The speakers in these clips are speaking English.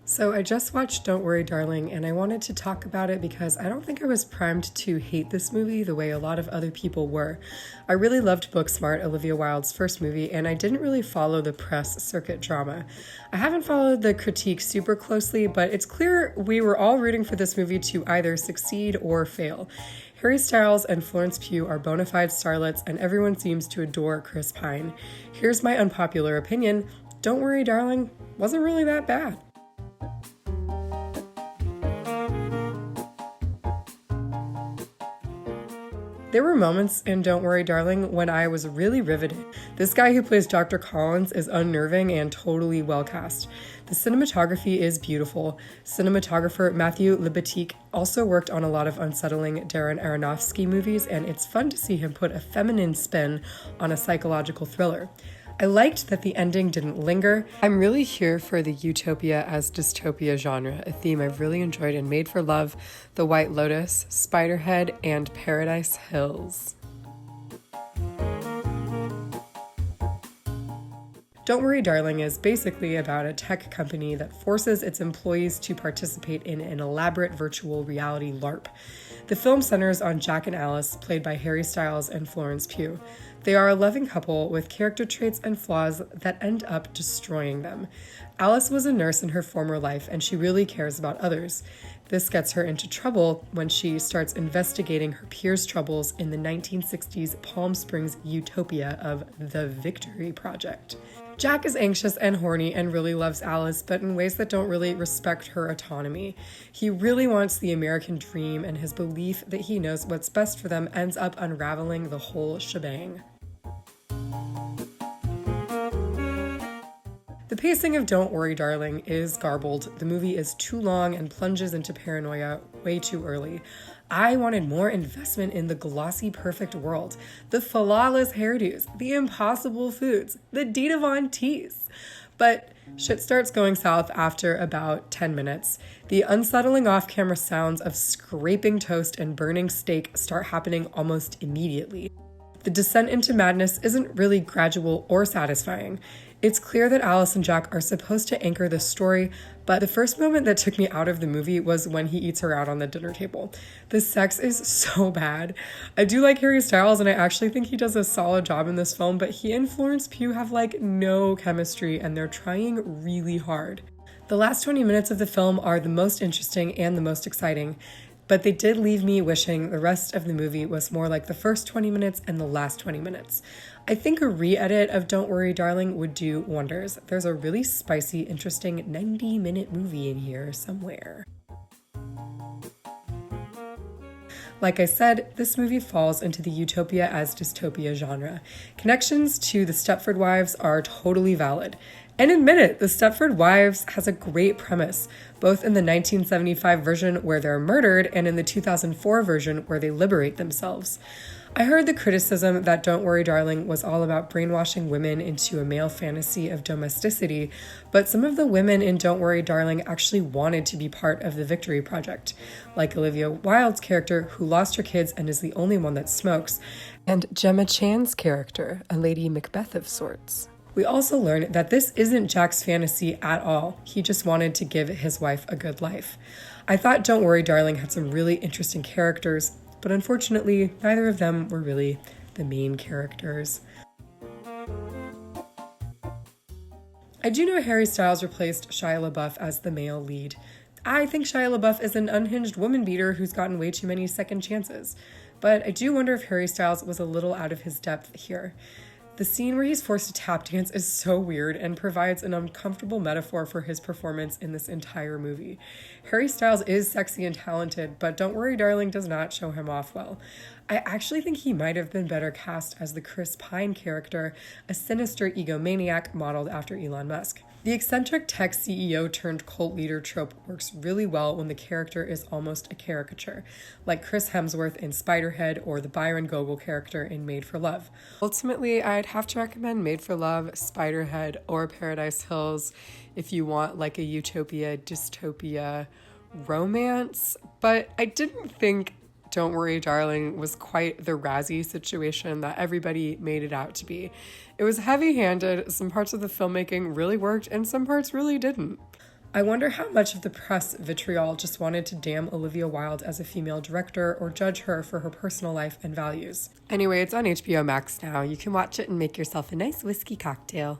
So I just watched Don't Worry Darling and I wanted to talk about it because I don't think I was primed to hate this movie the way a lot of other people were. I really loved Booksmart, Olivia Wilde's first movie, and I didn't really follow the press circuit drama. I haven't followed the critique super closely, but it's clear we were all rooting for this movie to either succeed or fail. Harry Styles and Florence Pugh are bona fide starlets and everyone seems to adore Chris Pine. Here's my unpopular opinion: Don't Worry Darling wasn't really that bad. There were moments in Don't Worry Darling when I was really riveted. This guy who plays Dr. Collins is unnerving and totally well cast. The cinematography is beautiful. Cinematographer Matthew Libatique also worked on a lot of unsettling Darren Aronofsky movies, and it's fun to see him put a feminine spin on a psychological thriller. I liked that the ending didn't linger. I'm really here for the utopia as dystopia genre, a theme I've really enjoyed in Made for Love, The White Lotus, Spiderhead, and Paradise Hills. Don't Worry Darling is basically about a tech company that forces its employees to participate in an elaborate virtual reality LARP. The film centers on Jack and Alice, played by Harry Styles and Florence Pugh. They are a loving couple with character traits and flaws that end up destroying them. Alice was a nurse in her former life, and she really cares about others. This gets her into trouble when she starts investigating her peers' troubles in the 1960s Palm Springs utopia of the Victory Project. Jack is anxious and horny and really loves Alice, but in ways that don't really respect her autonomy. He really wants the American dream, and his belief that he knows what's best for them ends up unraveling the whole shebang. The pacing of Don't Worry Darling is garbled. The movie is too long and plunges into paranoia way too early. I wanted more investment in the glossy perfect world, the flawless hairdos, the impossible foods, the Dita Von Teese. But shit starts going south after about 10 minutes. The unsettling off-camera sounds of scraping toast and burning steak start happening almost immediately. The descent into madness isn't really gradual or satisfying. It's clear that Alice and Jack are supposed to anchor the story, but the first moment that took me out of the movie was when he eats her out on the dinner table. The sex is so bad. I do like Harry Styles, and I actually think he does a solid job in this film, but he and Florence Pugh have no chemistry, and they're trying really hard. The last 20 minutes of the film are the most interesting and the most exciting, but they did leave me wishing the rest of the movie was more like the first 20 minutes and the last 20 minutes. I think a re-edit of Don't Worry Darling would do wonders. There's a really spicy, interesting 90-minute movie in here somewhere. Like I said, this movie falls into the utopia as dystopia genre. Connections to the Stepford Wives are totally valid. And admit it, the Stepford Wives has a great premise, both in the 1975 version where they're murdered and in the 2004 version where they liberate themselves. I heard the criticism that Don't Worry Darling was all about brainwashing women into a male fantasy of domesticity, but some of the women in Don't Worry Darling actually wanted to be part of the Victory Project, like Olivia Wilde's character, who lost her kids and is the only one that smokes, and Gemma Chan's character, a Lady Macbeth of sorts. We also learn that this isn't Jack's fantasy at all. He just wanted to give his wife a good life. I thought Don't Worry Darling had some really interesting characters, but unfortunately, neither of them were really the main characters. I do know Harry Styles replaced Shia LaBeouf as the male lead. I think Shia LaBeouf is an unhinged woman beater who's gotten way too many second chances. But I do wonder if Harry Styles was a little out of his depth here. The scene where he's forced to tap dance is so weird and provides an uncomfortable metaphor for his performance in this entire movie. Harry Styles is sexy and talented, but Don't Worry Darling does not show him off well. I actually think he might have been better cast as the Chris Pine character, a sinister egomaniac modeled after Elon Musk. The eccentric tech CEO turned cult leader trope works really well when the character is almost a caricature, like Chris Hemsworth in Spiderhead or the Byron Gogol character in Made for Love. Ultimately, I'd have to recommend Made for Love, Spiderhead, or Paradise Hills if you want like a utopia, dystopia romance, but I didn't think Don't Worry Darling was quite the Razzie situation that everybody made it out to be. It was heavy-handed, some parts of the filmmaking really worked, and some parts really didn't. I wonder how much of the press vitriol just wanted to damn Olivia Wilde as a female director or judge her for her personal life and values. Anyway, it's on HBO Max now. You can watch it and make yourself a nice whiskey cocktail.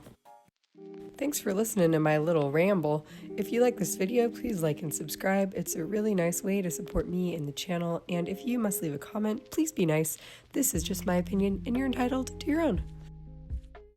Thanks for listening to my little ramble. If you like this video, please like and subscribe. It's a really nice way to support me and the channel. And if you must leave a comment, please be nice. This is just my opinion, and you're entitled to your own.